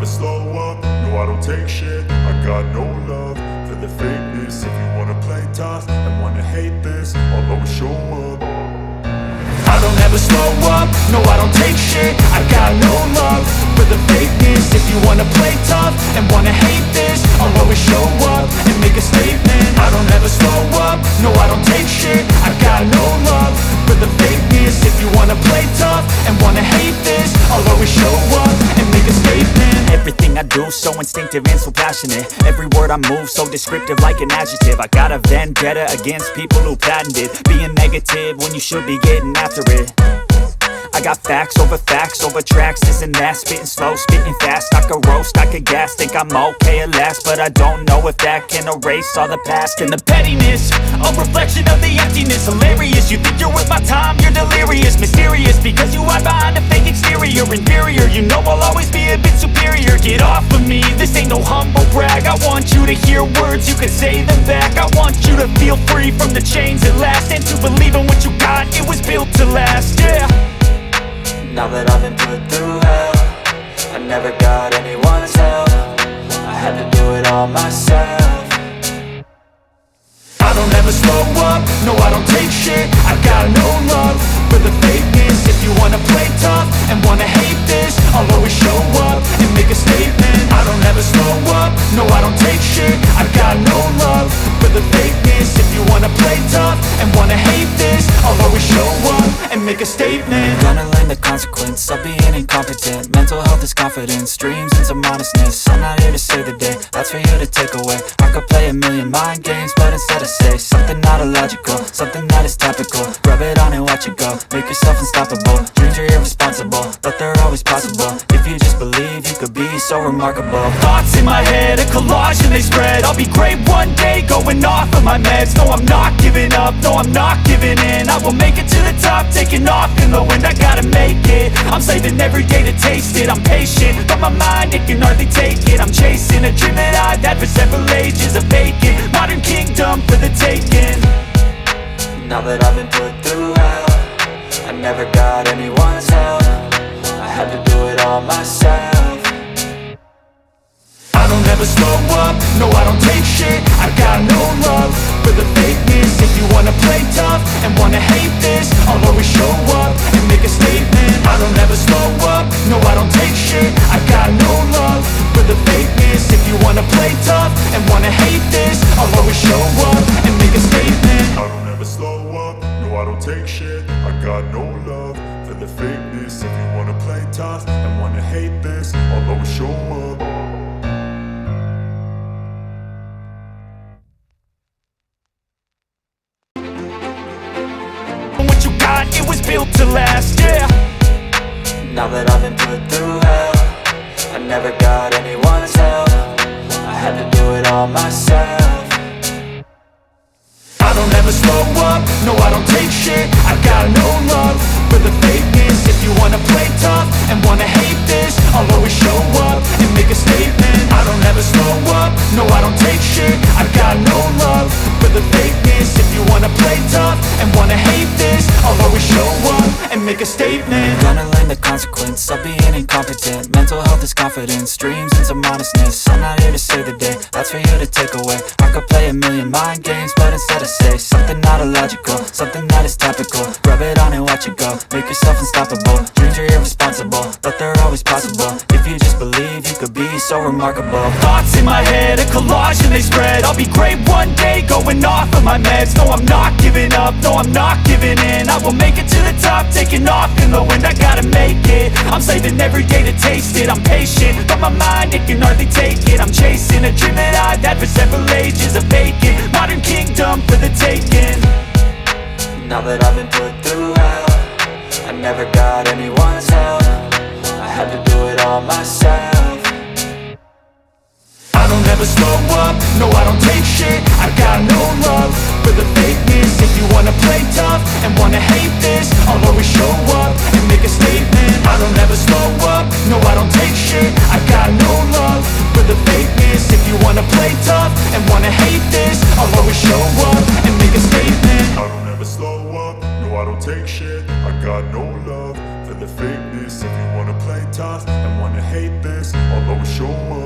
slow up, no I don't take shit. I got no love for the fakeness. If you wanna play tough and wanna hate this, I'll always show up. I don't ever slow up, no I don't take shit. I got no love for the fakeness. If you wanna play tough and wanna hate this, I'll always show up and make a statement. I don't ever slow up, no I don't take shit. I got no love for the fakeness. If you wanna play tough and wanna hate this, I'll always show up and make a statement. Everything I do so instinctive and so passionate. Every word I move so descriptive like an adjective. I got a vendetta against people who patented being negative when you should be getting after it. I got facts over tracks, this and that. Spitting slow, spitting fast. I could roast, I could gas. Think I'm okay at last, but I don't know if that can erase all the past. And the pettiness, a reflection of the emptiness. Hilarious, you think you're worth my time, you're delirious. Mysterious, because you hide behind a fake exterior. Inferior, you know I'll always be a bit superior. Get off of me, this ain't no humble brag. I want you to hear words, you can say them back. I want you to feel free from the chains at last, and to believe in what you got, it was built to last, yeah. Now that I've been put through hell, I never got anyone's help. I had to do it all myself. I don't ever slow up, no I don't take shit. I got no love for the fakeness. If you wanna play tough and wanna hate this, I'll always show up and make a statement. I don't ever slow up, no I don't take shit. I got no love for the fakeness. If you wanna play tough and wanna hate this, I'll always show up and make a statement. Gonna learn the consequence of being incompetent. Mental health is confidence, dreams and some honestness. I'm not here to save the day, that's for you to take away. I could play a million mind games, but instead I say something not illogical, something that is topical. Rub it on and watch it go, make yourself unstoppable. Dreams are irresponsible, but they're always possible. If you just believe, you could be so remarkable. Thoughts in my head, a collage and they spread. I'll be great one day, going off of my meds. No, I'm not giving up, no, I'm not giving in. I will make it to the top, taking off in the wind. I gotta make it, I'm saving every day to taste it. I'm patient, but my mind, it can hardly take it. I'm chasing a dream that I've had for several ages. A vacant, modern kingdom for the taking. Now that I've been put through hell, I never got anyone's help. I had to do it all myself. I don't ever slow up, no I don't take shit. I got no love for the fakeness. If you wanna play tough and wanna hate this, I'll always show up and make a statement. I don't ever slow up, no I don't take shit. I got no love for the fakeness. If you wanna play tough and wanna hate this, I'll always show up and make a statement. I don't ever slow up, no I don't take shit. I got no love for the fakeness. If you wanna play tough and wanna hate this, I'll always show up. What you got, it was built to last, yeah. Now that I've been put through hell, I never got anyone's help. I had to do it all myself. I don't ever slow up, no I don't take shit. I got no love for the fakeness. If you wanna play tough and wanna hate this, I'll always show up and make a statement. I don't ever slow up, no I don't take shit. I got no love for the fakeness. If you wanna play tough and wanna hate this, I'll always show up and make a statement. Gonna learn the consequence of being incompetent. Mental health is confidence, dreams and some honestness. I'm not here to save the day, that's for you to take away. I could play a million mind games, but instead I say something not illogical, something that is topical. Rub it on and watch it go, make yourself unstoppable. Dreams are irresponsible, but they're always possible. If you just believe, you could be so remarkable. Thoughts in my head, a collage and they spread. I'll be great one day, going off of my meds. No, I'm not giving up, no, I'm not giving in. I will make it to the top, taking off in the wind. I gotta make it, I'm saving every day to taste it. I'm patient, but my mind, it can hardly take it. I'm chasing a dream that I've had for several ages. A vacant, modern kingdom for the taking. Now that I've been put through hell, I never got anyone's help. I had to do it all myself. I don't ever slow up, no I don't take shit. I got no love for the fakeness. If you wanna play tough and wanna hate this, I'll always show up and make a statement. I don't ever slow up, no I don't take shit. I got no love for the fakeness. If you wanna play tough and wanna hate this, I'll always show up and make a statement. I don't ever slow up, no I don't take shit. I got no love for the fakeness. If you wanna play tough and wanna hate this, I'll always show up.